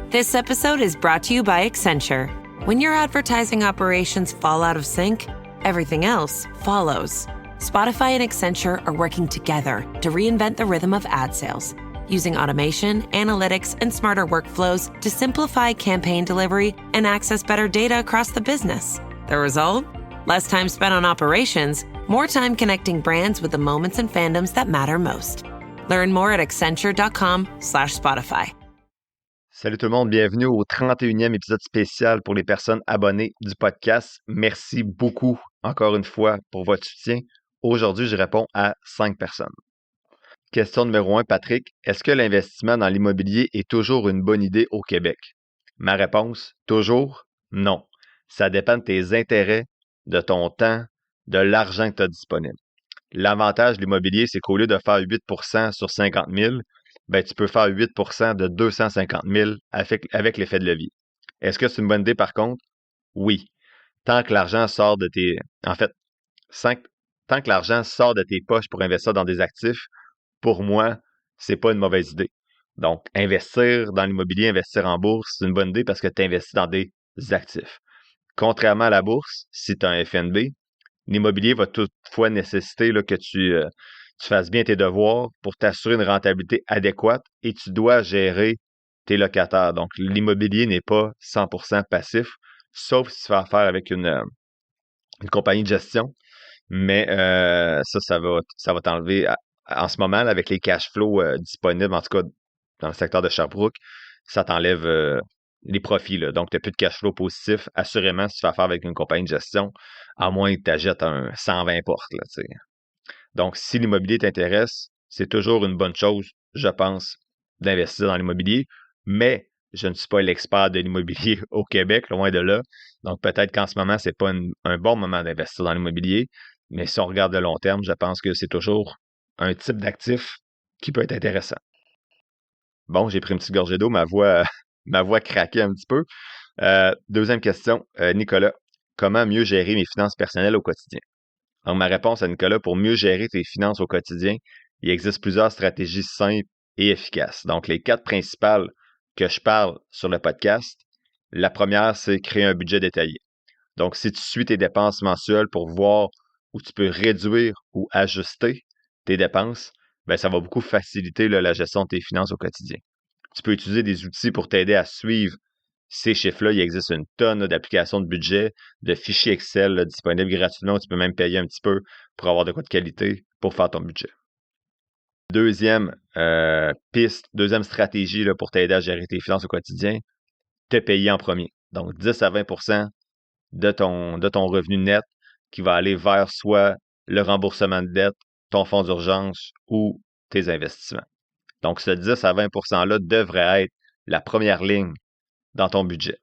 This episode is brought to you by Accenture. When your advertising operations fall out of sync, everything else follows. Spotify and Accenture are working together to reinvent the rhythm of ad sales, using automation, analytics, and smarter workflows to simplify campaign delivery and access better data across the business. The result? Less time spent on operations, more time connecting brands with the moments and fandoms that matter most. Learn more at accenture.com/Spotify. Salut tout le monde, bienvenue au 31e épisode spécial pour les personnes abonnées du podcast. Merci beaucoup, encore une fois, pour votre soutien. Aujourd'hui, je réponds à 5 personnes. Question numéro 1, Patrick. Est-ce que l'investissement dans l'immobilier est toujours une bonne idée au Québec? Ma réponse, toujours, non. Ça dépend de tes intérêts, de ton temps, de l'argent que tu as disponible. L'avantage de l'immobilier, c'est qu'au lieu de faire 8% sur 50 000, ben, tu peux faire 8% de 250 000 avec l'effet de levier. Est-ce que c'est une bonne idée par contre? Oui. Tant que l'argent sort de tes... En fait, tant que l'argent sort de tes poches pour investir dans des actifs, pour moi, c'est pas une mauvaise idée. Donc, investir dans l'immobilier, investir en bourse, c'est une bonne idée parce que tu investis dans des actifs. Contrairement à la bourse, si tu as un FNB, l'immobilier va toutefois nécessiter là, que tu fasses bien tes devoirs pour t'assurer une rentabilité adéquate et tu dois gérer tes locataires. Donc, l'immobilier n'est pas 100% passif, sauf si tu fais affaire avec une compagnie de gestion. Mais ça va t'enlever en ce moment, là, avec les cash flows disponibles, en tout cas dans le secteur de Sherbrooke, ça t'enlève les profits. Là. Donc, tu n'as plus de cash flow positif. Assurément, si tu fais affaire avec une compagnie de gestion, à moins que tu achètes un 120 portes. Là, t'sais. Donc, si l'immobilier t'intéresse, c'est toujours une bonne chose, je pense, d'investir dans l'immobilier. Mais je ne suis pas l'expert de l'immobilier au Québec, loin de là. Donc, peut-être qu'en ce moment, ce n'est pas un bon moment d'investir dans l'immobilier. Mais si on regarde de long terme, je pense que c'est toujours un type d'actif qui peut être intéressant. Bon, j'ai pris une petite gorgée d'eau, ma voix craquait un petit peu. Deuxième question, Nicolas, comment mieux gérer mes finances personnelles au quotidien? Donc, ma réponse à Nicolas, pour mieux gérer tes finances au quotidien, il existe plusieurs stratégies simples et efficaces. Donc, les 4 principales que je parle sur le podcast, la première, c'est créer un budget détaillé. Donc, si tu suis tes dépenses mensuelles pour voir où tu peux réduire ou ajuster tes dépenses, bien, ça va beaucoup faciliter là, la gestion de tes finances au quotidien. Tu peux utiliser des outils pour t'aider à suivre ces chiffres-là. Il existe une tonne là, d'applications de budget, de fichiers Excel là, disponibles gratuitement. Tu peux même payer un petit peu pour avoir de quoi de qualité pour faire ton budget. Deuxième deuxième stratégie là, pour t'aider à gérer tes finances au quotidien, te payer en premier. Donc, 10 à 20% de ton revenu net qui va aller vers soit le remboursement de dette, ton fonds d'urgence ou tes investissements. Donc, ce 10 à 20 %-là devrait être la première ligne dans ton budget.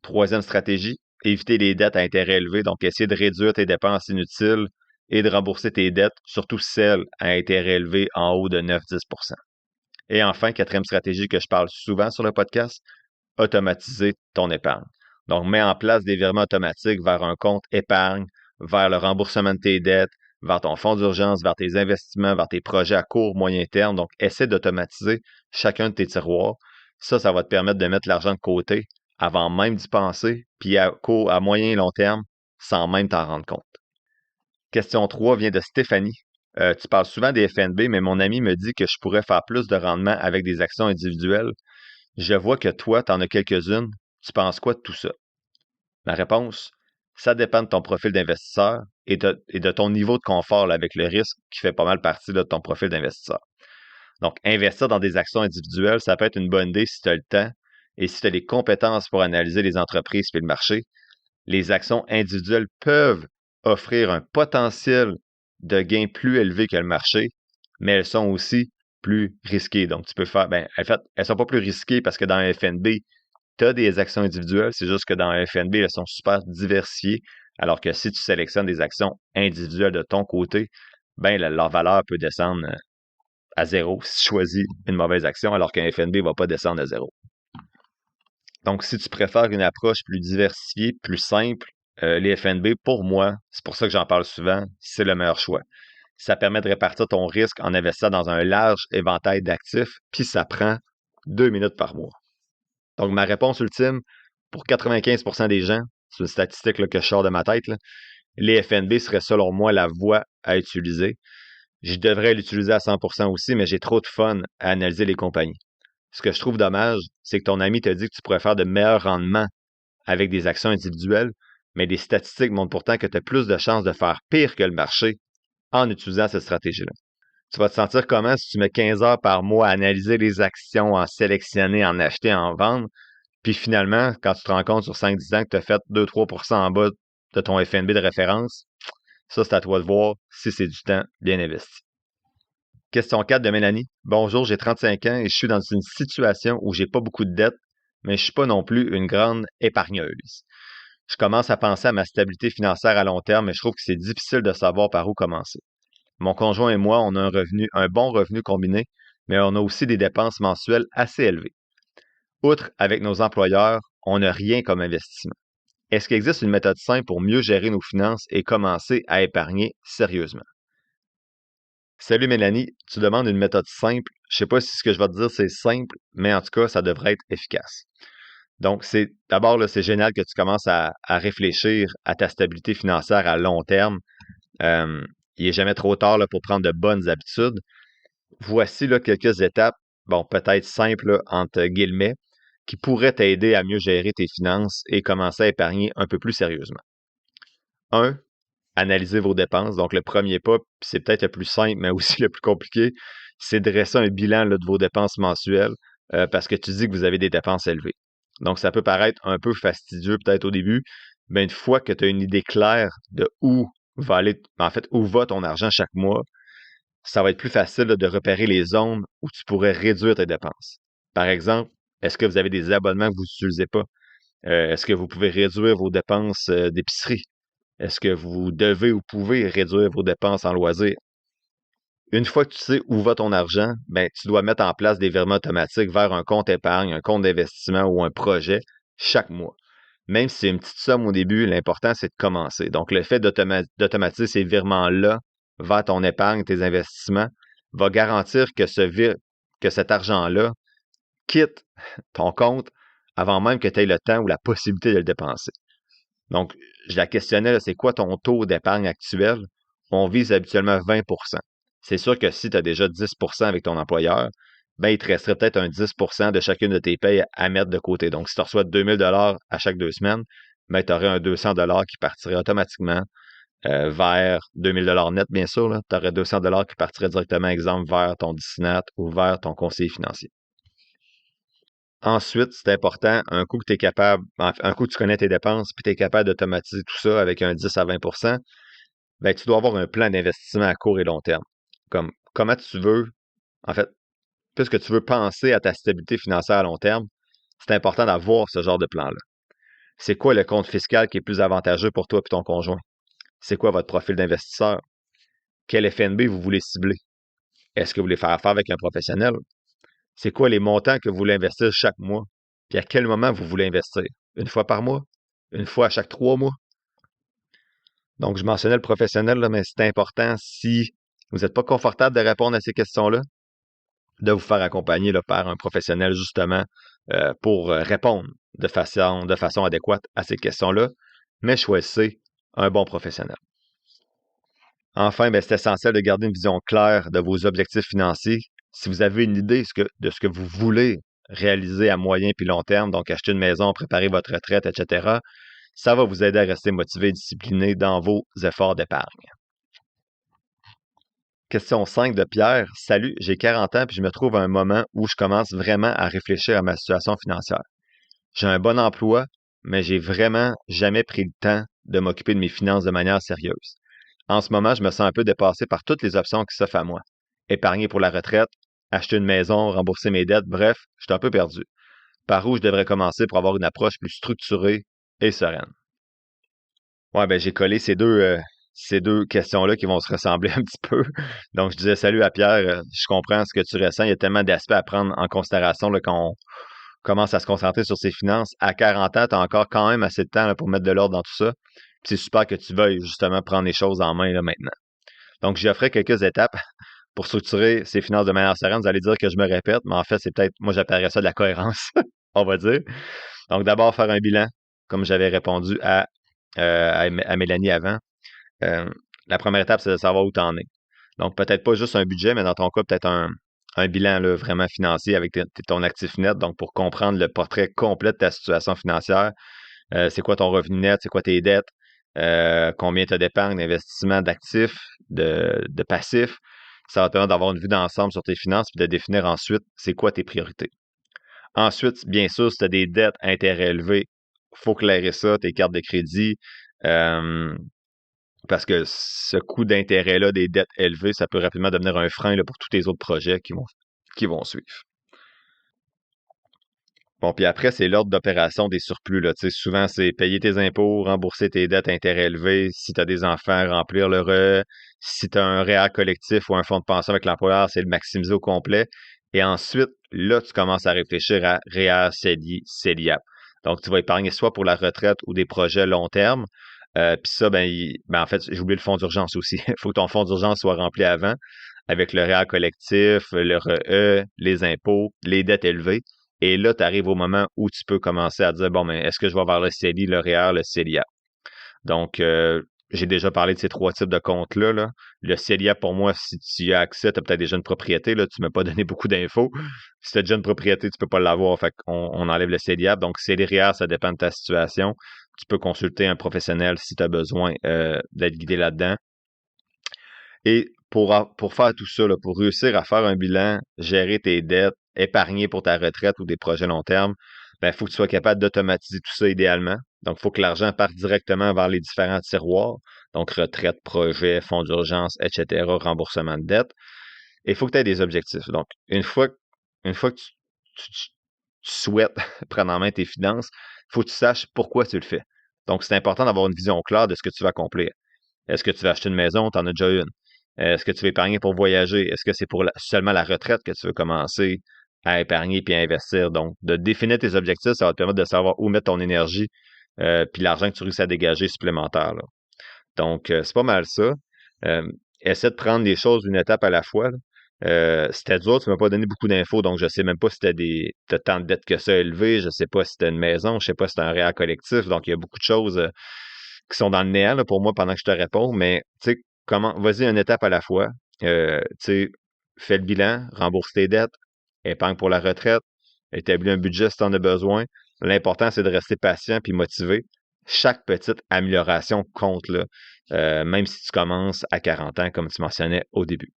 Troisième stratégie, éviter les dettes à intérêt élevé. Donc, essayer de réduire tes dépenses inutiles et de rembourser tes dettes, surtout celles à intérêt élevé en haut de 9-10 %. Et enfin, quatrième stratégie que je parle souvent sur le podcast, automatiser ton épargne. Donc, mets en place des virements automatiques vers un compte épargne, vers le remboursement de tes dettes, vers ton fonds d'urgence, vers tes investissements, vers tes projets à court, moyen terme. Donc, essaie d'automatiser chacun de tes tiroirs. Ça va te permettre de mettre l'argent de côté avant même d'y penser, puis à moyen et long terme, sans même t'en rendre compte. Question 3 vient de Stéphanie. Tu parles souvent des FNB, mais mon ami me dit que je pourrais faire plus de rendement avec des actions individuelles. Je vois que toi, tu en as quelques-unes. Tu penses quoi de tout ça? Ma réponse, ça dépend de ton profil d'investisseur et de ton niveau de confort là, avec le risque qui fait pas mal partie là, de ton profil d'investisseur. Donc, investir dans des actions individuelles, ça peut être une bonne idée si tu as le temps et si tu as les compétences pour analyser les entreprises et le marché. Les actions individuelles peuvent offrir un potentiel de gain plus élevé que le marché, mais elles sont aussi plus risquées. Donc, tu peux faire, en fait, elles ne sont pas plus risquées parce que dans un FNB, tu as des actions individuelles, c'est juste que dans un FNB, elles sont super diversifiées, alors que si tu sélectionnes des actions individuelles de ton côté, leur valeur peut descendre à zéro si tu choisis une mauvaise action, alors qu'un FNB ne va pas descendre à zéro. Donc, si tu préfères une approche plus diversifiée, plus simple, les FNB, pour moi, c'est pour ça que j'en parle souvent, c'est le meilleur choix. Ça permet de répartir ton risque en investissant dans un large éventail d'actifs, puis ça prend 2 minutes par mois. Donc, ma réponse ultime, pour 95% des gens, c'est une statistique là, que je sors de ma tête, là, les FNB seraient selon moi la voie à utiliser. Je devrais l'utiliser à 100% aussi, mais j'ai trop de fun à analyser les compagnies. Ce que je trouve dommage, c'est que ton ami te dit que tu pourrais faire de meilleurs rendements avec des actions individuelles, mais les statistiques montrent pourtant que tu as plus de chances de faire pire que le marché en utilisant cette stratégie-là. Tu vas te sentir comment si tu mets 15 heures par mois à analyser les actions, en sélectionner, en acheter, en vendre, puis finalement, quand tu te rends compte sur 5-10 ans que tu as fait 2-3% en bas de ton FNB de référence, ça, c'est à toi de voir si c'est du temps bien investi. Question 4 de Mélanie. Bonjour, j'ai 35 ans et je suis dans une situation où j'ai pas beaucoup de dettes, mais je suis pas non plus une grande épargneuse. Je commence à penser à ma stabilité financière à long terme, mais je trouve que c'est difficile de savoir par où commencer. Mon conjoint et moi, on a un bon revenu combiné, mais on a aussi des dépenses mensuelles assez élevées. Outre avec nos employeurs, on n'a rien comme investissement. Est-ce qu'il existe une méthode simple pour mieux gérer nos finances et commencer à épargner sérieusement? Salut Mélanie, tu demandes une méthode simple. Je sais pas si ce que je vais te dire c'est simple, mais en tout cas, ça devrait être efficace. Donc, d'abord, là, c'est génial que tu commences à réfléchir à ta stabilité financière à long terme. Il n'est jamais trop tard là, pour prendre de bonnes habitudes. Voici là, quelques étapes, bon, peut-être simples là, entre guillemets, qui pourraient t'aider à mieux gérer tes finances et commencer à épargner un peu plus sérieusement. 1. Analyser vos dépenses. Donc, le premier pas, puis c'est peut-être le plus simple, mais aussi le plus compliqué, c'est de dresser un bilan là, de vos dépenses mensuelles parce que tu dis que vous avez des dépenses élevées. Donc, ça peut paraître un peu fastidieux peut-être au début, mais une fois que tu as une idée claire de où va aller, en fait, où va ton argent chaque mois, ça va être plus facile là, de repérer les zones où tu pourrais réduire tes dépenses. Par exemple, est-ce que vous avez des abonnements que vous n'utilisez pas? Est-ce que vous pouvez réduire vos dépenses d'épicerie? Est-ce que vous devez ou pouvez réduire vos dépenses en loisirs? Une fois que tu sais où va ton argent, ben, tu dois mettre en place des virements automatiques vers un compte épargne, un compte d'investissement ou un projet chaque mois. Même si c'est une petite somme au début, l'important, c'est de commencer. Donc, le fait d'automatiser ces virements-là vers ton épargne, tes investissements, va garantir que cet argent-là quitte ton compte avant même que tu aies le temps ou la possibilité de le dépenser. Donc, je la questionnais, là, c'est quoi ton taux d'épargne actuel? On vise habituellement 20%. C'est sûr que si tu as déjà 10% avec ton employeur, ben, il te resterait peut-être un 10% de chacune de tes payes à mettre de côté. Donc, si tu reçois 2000 $ à chaque 2 semaines, ben, tu aurais un 200 $ qui partirait automatiquement vers 2000 $ net, bien sûr. Tu aurais 200 $ qui partiraient directement, exemple, vers ton DICINAT ou vers ton conseiller financier. Ensuite, c'est important, un coup que tu es capable, un coup que tu connais tes dépenses, puis tu es capable d'automatiser tout ça avec un 10 à 20%, ben, tu dois avoir un plan d'investissement à court et long terme. Comme comment tu veux, en fait, puisque tu veux penser à ta stabilité financière à long terme, c'est important d'avoir ce genre de plan-là. C'est quoi le compte fiscal qui est plus avantageux pour toi et ton conjoint? C'est quoi votre profil d'investisseur? Quel FNB vous voulez cibler? Est-ce que vous voulez faire affaire avec un professionnel? C'est quoi les montants que vous voulez investir chaque mois? Puis à quel moment vous voulez investir? Une fois par mois? Une fois à chaque 3 mois? Donc, je mentionnais le professionnel, là, mais c'est important si vous n'êtes pas confortable de répondre à ces questions-là, de vous faire accompagner là, par un professionnel justement pour répondre de façon adéquate à ces questions-là, mais choisissez un bon professionnel. Enfin, ben, c'est essentiel de garder une vision claire de vos objectifs financiers. Si vous avez une idée de ce que vous voulez réaliser à moyen puis long terme, donc acheter une maison, préparer votre retraite, etc., ça va vous aider à rester motivé et discipliné dans vos efforts d'épargne. Question 5 de Pierre. Salut, j'ai 40 ans puis je me trouve à un moment où je commence vraiment à réfléchir à ma situation financière. J'ai un bon emploi, mais j'ai vraiment jamais pris le temps de m'occuper de mes finances de manière sérieuse. En ce moment, je me sens un peu dépassé par toutes les options qui s'offrent à moi. Épargner pour la retraite, acheter une maison, rembourser mes dettes, bref, je suis un peu perdu. Par où je devrais commencer pour avoir une approche plus structurée et sereine? Ouais, ben j'ai collé ces deux questions-là qui vont se ressembler un petit peu. Donc, je disais salut à Pierre, je comprends ce que tu ressens. Il y a tellement d'aspects à prendre en considération là, quand on commence à se concentrer sur ses finances. À 40 ans, tu as encore quand même assez de temps là, pour mettre de l'ordre dans tout ça. Puis c'est super que tu veuilles justement prendre les choses en main là, maintenant. Donc, j'offrais quelques étapes pour structurer ses finances de manière sereine. Vous allez dire que je me répète, mais en fait, c'est peut-être, moi, j'appellerais ça de la cohérence. on va dire. Donc, d'abord, faire un bilan, comme j'avais répondu à Mélanie avant. La première étape, c'est de savoir où tu en es. Donc, peut-être pas juste un budget, mais dans ton cas, peut-être un bilan là, vraiment financier avec ton actif net. Donc, pour comprendre le portrait complet de ta situation financière, c'est quoi ton revenu net, c'est quoi tes dettes, combien tu as d'épargne, d'investissement, d'actifs, de passifs. Ça va te permettre d'avoir une vue d'ensemble sur tes finances et de définir ensuite c'est quoi tes priorités. Ensuite, bien sûr, si tu as des dettes à intérêts élevés, il faut clairer ça, tes cartes de crédit, parce que ce coût d'intérêt-là, des dettes élevées, ça peut rapidement devenir un frein là, pour tous tes autres projets qui vont suivre. Bon, puis après, c'est l'ordre d'opération des surplus. Là. Tu sais, souvent, c'est payer tes impôts, rembourser tes dettes à intérêts élevés. Si tu as des enfants, remplir le REER. Si tu as un REER collectif ou un fonds de pension avec l'employeur, c'est le maximiser au complet. Et ensuite, là, tu commences à réfléchir à REER, CELI, CELIAP. Donc, tu vas épargner soit pour la retraite ou des projets long terme. Puis ça, en fait, j'ai oublié le fonds d'urgence aussi. Il faut que ton fonds d'urgence soit rempli avant avec le REER collectif, le REE, les impôts, les dettes élevées. Et là, tu arrives au moment où tu peux commencer à dire, bon, mais est-ce que je vais vers le CELI, le REER, le CELIAP? Donc, j'ai déjà parlé de ces 3 types de comptes-là. Là. Le CELIAP, pour moi, si tu y as accès, tu as peut-être déjà une propriété. Là, tu ne m'as pas donné beaucoup d'infos. Si tu as déjà une propriété, tu ne peux pas l'avoir. Fait qu'on enlève le CELIAP. Donc, CELI, REER, ça dépend de ta situation. Tu peux consulter un professionnel si tu as besoin d'être guidé là-dedans. Et pour faire tout ça, là, pour réussir à faire un bilan, gérer tes dettes, épargner pour ta retraite ou des projets long terme, il faut que tu sois capable d'automatiser tout ça idéalement. Donc, il faut que l'argent parte directement vers les différents tiroirs. Donc, retraite, projet, fonds d'urgence, etc., remboursement de dette. Et il faut que tu aies des objectifs. Donc, une fois que tu souhaites prendre en main tes finances, il faut que tu saches pourquoi tu le fais. Donc, c'est important d'avoir une vision claire de ce que tu vas accomplir. Est-ce que tu vas acheter une maison? Tu en as déjà une. Est-ce que tu veux épargner pour voyager? Est-ce que c'est pour seulement la retraite que tu veux commencer à épargner puis à investir? Donc, de définir tes objectifs, ça va te permettre de savoir où mettre ton énergie puis l'argent que tu réussis à dégager supplémentaire. Là. Donc, c'est pas mal ça. Essaie de prendre les choses une étape à la fois. C'était dur, tu m'as pas donné beaucoup d'infos, donc je sais même pas si t'as tant de dettes que ça élevées, je sais pas si t'as une maison, je sais pas si t'as un REER collectif, donc il y a beaucoup de choses qui sont dans le néant là, pour moi pendant que je te réponds, mais tu sais, vas-y une étape à la fois. Tu sais, fais le bilan, rembourse tes dettes, épargne pour la retraite, établis un budget si tu en as besoin. L'important, c'est de rester patient puis motivé. Chaque petite amélioration compte, là, même si tu commences à 40 ans, comme tu mentionnais au début.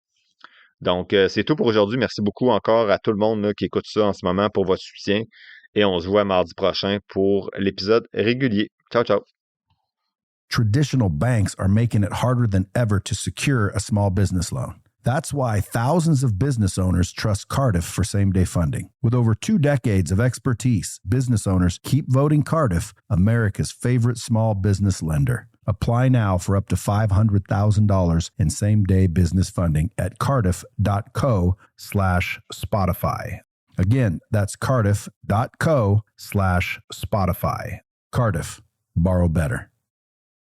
Donc, c'est tout pour aujourd'hui. Merci beaucoup encore à tout le monde là, qui écoute ça en ce moment pour votre soutien. Et on se voit mardi prochain pour l'épisode régulier. Ciao, ciao. Traditional banks are making it harder than ever to secure a small business loan. That's why thousands of business owners trust Cardiff for same-day funding. With over 2 decades of expertise, business owners keep voting Cardiff America's favorite small business lender. Apply now for up to $500,000 in same-day business funding at cardiff.co/Spotify. Again, that's cardiff.co/Spotify. Cardiff. Borrow better.